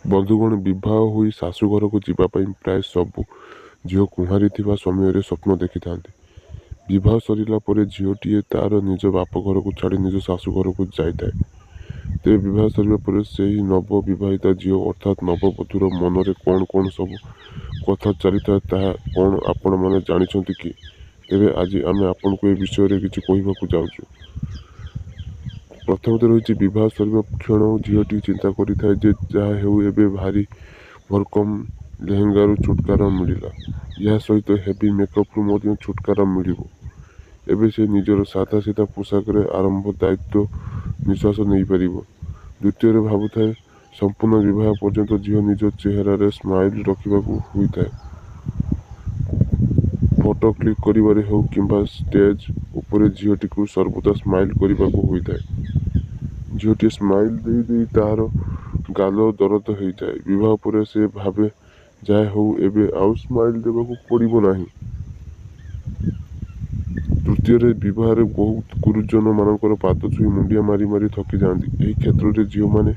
ବନ୍ଧୁଗଣ, ବିବାହ ହୋଇ ଶାଶୁଘରକୁ ଯିବା ପାଇଁ ପ୍ରାୟ ସବୁ ଝିଅ କୁଆଁରୀ ଥିବା ସମୟରେ ସ୍ୱପ୍ନ ଦେଖିଥାନ୍ତି। ବିବାହ ସରିଲା ପରେ ଝିଅଟିଏ ତା'ର ନିଜ ବାପଘରକୁ ଛାଡ଼ି ନିଜ ଶାଶୁଘରକୁ ଯାଇଥାଏ। ତେବେ ବିବାହ ସରିବା ପରେ ସେହି ନବ ବିବାହିତା ଝିଅ ଅର୍ଥାତ୍ ନବବଧୂର ମନରେ କ'ଣ କ'ଣ ସବୁ କଥା ଚାଲିଥାଏ ତାହା କ'ଣ ଆପଣମାନେ ଜାଣିଛନ୍ତି କି? ତେବେ ଆଜି ଆମେ ଆପଣଙ୍କୁ ଏ ବିଷୟରେ କିଛି କହିବାକୁ ଯାଉଛୁ। ପ୍ରଥମତଃ ରହିଛି, ବିବାହ ସରିବା କ୍ଷଣ ଝିଅଟି ଚିନ୍ତା କରିଥାଏ ଯେ ଯାହା ହେଉ ଏବେ ଭାରି ଭରକମ୍ ଲେହେଙ୍ଗାରୁ ଛୁଟକାରା ମିଳିଲା। ଏହା ସହିତ ହେଭି ମେକଅପ୍ରୁ ମଧ୍ୟ ଛୁଟକାରା ମିଳିବ। ଏବେ ସେ ନିଜର ସାଧା ସିଧା ପୋଷାକରେ ଆରମ୍ଭ ଦାୟିତ୍ୱ ନିଶ୍ୱାସ ନେଇପାରିବ। ଦ୍ୱିତୀୟରେ ଭାବୁଥାଏ, ସମ୍ପୂର୍ଣ୍ଣ ବିବାହ ପର୍ଯ୍ୟନ୍ତ ଝିଅ ନିଜ ଚେହେରାରେ ସ୍ମାଇଲ୍ ରଖିବାକୁ ହୋଇଥାଏ। ଫଟୋ କ୍ଲିକ୍ କରିବାରେ ହେଉ କିମ୍ବା ଷ୍ଟେଜ୍ ଉପରେ ଝିଅଟିକୁ ସର୍ବଦା ସ୍ମାଇଲ୍ କରିବାକୁ ହୋଇଥାଏ। ଝିଅଟିଏ ସ୍ମାଇଲ୍ ଦେଇ ଦେଇ ତାହାର ଗାଲ ଦରଜ ହୋଇଯାଏ। ବିବାହ ପରେ ସେ ଭାବେ, ଯାହା ହେଉ ଏବେ ଆଉ ସ୍ମାଇଲ୍ ଦେବାକୁ ପଡ଼ିବ ନାହିଁ। ତୃତୀୟରେ, ବିବାହରେ ବହୁତ ଗୁରୁଜନମାନଙ୍କର ପାଦ ଛୁଇଁ ମୁଣ୍ଡିଆ ମାରି ମାରି ଥକିଯାଆନ୍ତି। ଏହି କ୍ଷେତ୍ରରେ ଝିଅମାନେ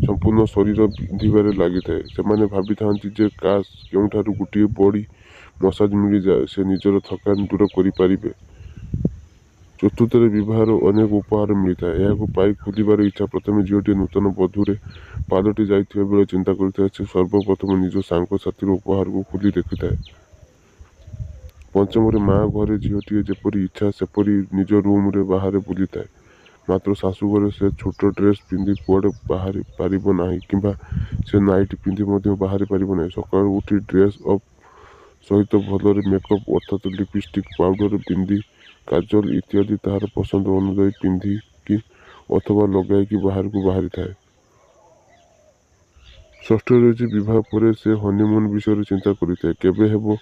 ସମ୍ପୂର୍ଣ୍ଣ ଶରୀର ବିନ୍ଧିବାରେ ଲାଗିଥାଏ। ସେମାନେ ଭାବିଥାନ୍ତି ଯେ କାଶ୍ କେଉଁଠାରୁ ଗୋଟିଏ ବଡ଼ି ମସାଜ ମିଳିଯାଏ, ସେ ନିଜର ଥକାନ ଦୂର କରିପାରିବେ। ଚତୁର୍ଥରେ, ବିବାହର ଅନେକ ଉପହାର ମିଳିଥାଏ। ଏହାକୁ ପାଇ ଖୋଲିବାର ଇଚ୍ଛା। ପ୍ରଥମେ ଝିଅଟିଏ ନୂତନ ବଧୂରେ ପାଲଟି ଯାଇଥିବା ବେଳେ ଚିନ୍ତା କରିଥାଏ, ସେ ସର୍ବପ୍ରଥମେ ନିଜ ସାଙ୍ଗସାଥୀର ଉପହାରକୁ ଖୋଲି ଦେଖିଥାଏ। ପଞ୍ଚମରେ, ମା ଘରେ ଝିଅଟିଏ ଯେପରି ଇଚ୍ଛା ସେପରି ନିଜ ରୁମ୍‌ରେ ବାହାରେ ବୁଲିଥାଏ। ମାତ୍ର ଶାଶୁଘରେ ସେ ଛୋଟ ଡ୍ରେସ୍ ପିନ୍ଧି କୁଆଡ଼େ ବାହାରି ପାରିବ ନାହିଁ କିମ୍ବା ସେ ନାଇଟି ପିନ୍ଧି ମଧ୍ୟ ବାହାରି ପାରିବ ନାହିଁ। ସକାଳୁ ଉଠି ଡ୍ରେସ୍ ଅପ୍ ସହିତ ଭଲରେ ମେକଅପ୍ ଅର୍ଥାତ୍ ଲିପଷ୍ଟିକ୍, ପାଉଡର, ବିନ୍ଦି, କାଜଲ ଇତ୍ୟାଦି ତାହାର ପସନ୍ଦ ଅନୁଯାୟୀ ପିନ୍ଧିକି ଅଥବା ଲଗାଇକି ବାହାରକୁ ବାହାରିଥାଏ। ଷଷ୍ଠରେ ରହିଛି, ବିବାହ ପରେ ସେ ହନିମୁନ୍ ବିଷୟରେ ଚିନ୍ତା କରିଥାଏ। କେବେ ହେବ,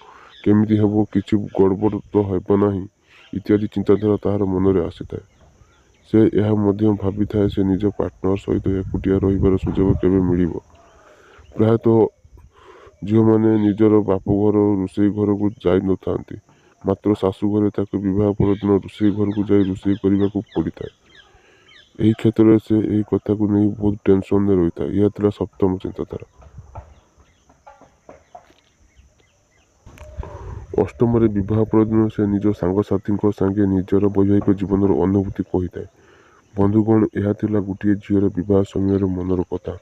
କେମିତି ହେବ, କିଛି ଗଡ଼ବଡ଼ ତ ହେବ ନାହିଁ ଇତ୍ୟାଦି ଚିନ୍ତାଧାରା ତାହାର ମନରେ ଆସିଥାଏ। ସେ ଏହା ମଧ୍ୟ ଭାବିଥାଏ, ସେ ନିଜ ପାର୍ଟନର ସହିତ ଏକୁଟିଆ ରହିବାର ସୁଯୋଗ କେବେ ମିଳିବ। ପ୍ରାୟତଃ ଝିଅମାନେ ନିଜର ବାପଘର ରୋଷେଇ ଘରକୁ ଯାଇ ନଥାନ୍ତି। ମାତ୍ର ଶାଶୁଘରେ ତାକୁ ବିବାହ ପରଦିନ ରୋଷେଇ ଘରକୁ ଯାଇ ରୋଷେଇ କରିବାକୁ ପଡ଼ିଥାଏ। ଏହି କ୍ଷେତ୍ରରେ ସେ ଏହି କଥାକୁ ନେଇ ବହୁତ ଟେନସନରେ ରହିଥାଏ। ଏହା ଥିଲା ସପ୍ତମ ଚିନ୍ତାଧାରା। ଅଷ୍ଟମରେ, ବିବାହ ପରଦିନ ସେ ନିଜ ସାଙ୍ଗସାଥୀଙ୍କ ସାଙ୍ଗେ ନିଜର ବୈବାହିକ ଜୀବନର ଅନୁଭୂତି କହିଥାଏ। ବନ୍ଧୁଗଣ, ଏହା ଥିଲା ଗୋଟିଏ ଝିଅର ବିବାହ ସମୟର ମନର କଥା।